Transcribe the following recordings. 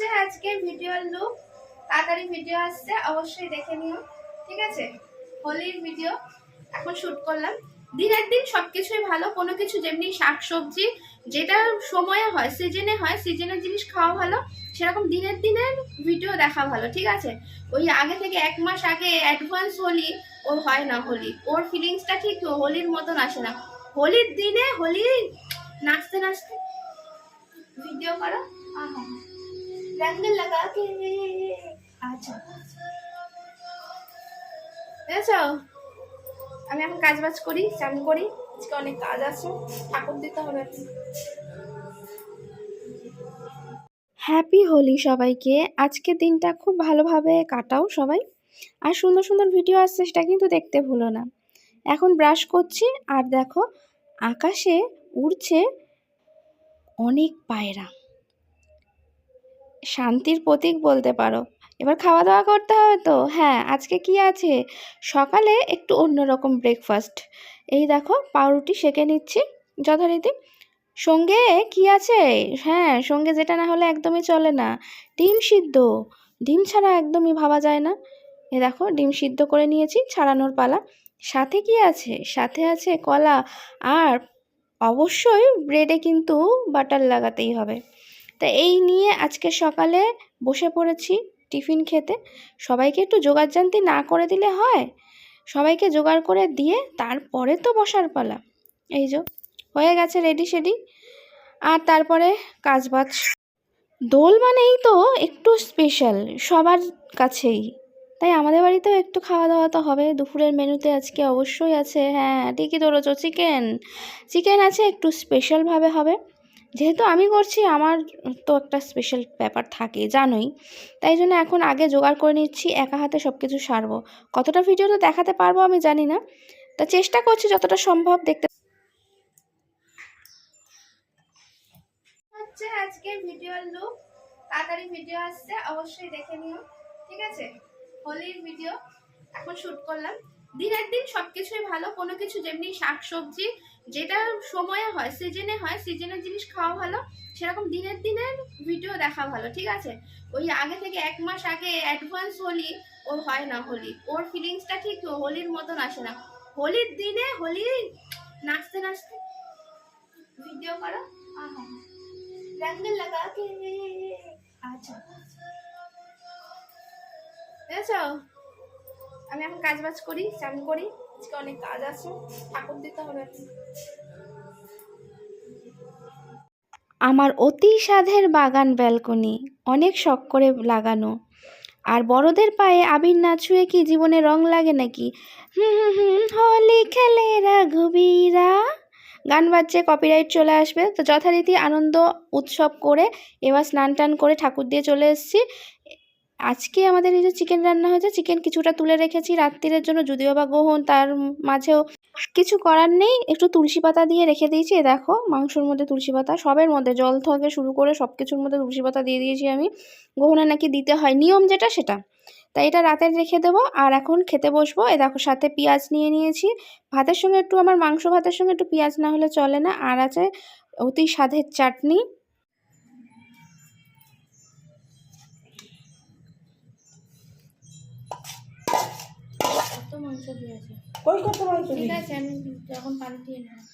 হচ্ছে আজকের ভিডিওর লুক। তাড়াতাড়ি ভিডিও আসছে, অবশ্যই দেখে নিও, ঠিক আছে? হোলির ভিডিও এখন শুট করলাম। দিনের দিন সবকিছুই ভালো, কোনো কিছু যেমনি শাকসবজি যেটা সময়ে হয়, সিজনে হয়, সিজনের জিনিস খাওয়া ভালো, সেরকম দিনের দিনের ভিডিও দেখা ভালো, ঠিক আছে? ওই আগে থেকে 1 মাস আগে অ্যাডভান্স হোলি ওর হয় না, হোলি ওর ফিলিংসটা ঠিক হোলির মতন আসে না। হোলির দিনে হোলি নাচতে নাচতে ভিডিও করো, रंग लगा के আচ্ছা বুঝেছো? আমি এখন কাজ বাজ করি, চান করি, আজকে অনেক কাজ আছে, ঠাকুর দিতে হবে। হ্যাপি হোলি সবাইকে। আজকের দিনটা খুব ভালোভাবে কাটাও সবাই, আর সুন্দর সুন্দর ভিডিও আসছে সেটা কিন্তু দেখতে ভুলো না। এখন ব্রাশ করছি, আর দেখো আকাশে উড়ছে অনেক পায়রা, শান্তির প্রতীক বলতে পারো। এবার খাওয়া দাওয়া করতে হবে তো। হ্যাঁ, আজকে কি আছে, সকালে একটু অন্যরকম ব্রেকফাস্ট। এই দেখো পাউরুটি সেঁকে নিচ্ছি যথারীতি। সঙ্গে কি আছে, হ্যাঁ সঙ্গে যেটা না হলে একদমই চলে না, ডিম সিদ্ধ। ডিম ছাড়া একদমই ভাবা যায় না। এ দেখো ডিম সিদ্ধ করে নিয়েছি, ছাড়ানোর পালা। সাথে কি আছে, সাথে আছে কলা, আর অবশ্যই ব্রেডে কিন্তু বাটার লাগাতেই হবে। তা এই নিয়ে আজকে সকালে বসে পড়েছি টিফিন খেতে। সবাইকে একটু জোগাড়জান্তি না করে দিলে হয়? সবাইকে জোগাড় করে দিয়ে তারপরে তো বসার পালা। এই যে হয়ে গেছে রেডি সেডি, আর তারপরে কাজবাজ। দোল মানেই তো একটু স্পেশাল সবার কাছেই, তাই আমাদের বাড়িতেও একটু খাওয়া দাওয়া তো হবে। দুপুরের মেনুতে আজকে অবশ্যই আছে, হ্যাঁ ঠিকই ধরেছো, চিকেন। চিকেন আছে, একটু স্পেশালভাবে হবে। যেহেতু আমি করছি, আমার তো একটা স্পেশাল ব্যাপার থাকে জানোই, তাই জন্য এখন আগে জোগাড় করে নিচ্ছি, একা হাতে সব কিছু সারবো। কতটা ভিডিওতে দেখাতে পারবো আমি জানি না, তা চেষ্টা করছি যতটা সম্ভব দেখতে। হচ্ছে আজকের ভিডিওর লুক। তাড়াতাড়ি ভিডিও আসছে, অবশ্যই দেখে নিও, ঠিক আছে? হোলির ভিডিও এখন শুট করলাম। দিনের দিন সবকিছুই ভালো, কোনো কিছু যেমনি শাকসবজি যেটা সময়ে হয়, সিজনে হয়, সিজনের জিনিস খাওয়া ভালো, সেরকম দিনের দিনের ভিডিও দেখা ভালো, ঠিক আছে? ওই আগে থেকে 1 মাস আগে অ্যাডভান্স হোলি ওর হয় না, হোলি ওর ফিলিংসটা ঠিক হোলির মতন আসে না। হোলির দিনে হোলি নাচতে নাচতে ভিডিও করো, रंग लगा के আচ্ছা বুঝেছো? আমি এখন কাজ বাজ করি, চান করি, আজকে অনেক কাজ আছে, ঠাকুর দিতে হবে। আমার অতি সাধের বাগান ব্যালকনি, অনেক শখ করে লাগানো। আর বড়দের পায়ে আবির না ছুঁয়ে কি জীবনে রং লাগে নাকি? হোলি খেলে রঘুবীরা গান বাজছে, কপিরাইট চলে আসবে। তো যথারীতি আনন্দ উৎসব করে এবার স্নান টান করে ঠাকুর দিয়ে চলে এসেছি। আজকে আমাদের এই যে চিকেন রান্না হয়েছে, চিকেন কিছুটা তুলে রেখেছি রাত্রিরের জন্য, যদিও বা গ্রহণ, তার মাঝেও কিছু করার নেই, একটু তুলসী পাতা দিয়ে রেখে দিয়েছি। দেখো মাংসর মধ্যে তুলসী পাতা, সবের মধ্যে জল থেকে শুরু করে সব কিছুর মধ্যে তুলসী পাতা দিয়ে দিয়েছি আমি। গ্রহণে নাকি দিতে হয়, নিয়ম যেটা সেটা। তাই এটা রাতে রেখে দেবো, আর এখন খেতে বসবো। এ দেখো সাথে পেঁয়াজ নিয়ে নিয়েছি, ভাতের সঙ্গে একটু, আমার মাংস ভাতের সঙ্গে একটু পেঁয়াজ না হলে চলে না। আর আছে অতি স্বাদের চাটনি। কত মাংস দিয়েছে, কত মাংস, ঠিক আছে আমি যখন পাল্টিয়ে নেব।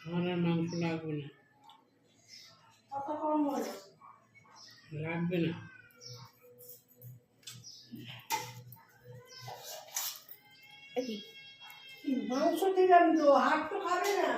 আমার আর মাংস লাগবে না, লাগবে না। মাংস দিলাম তো, হাত তো খাবে না।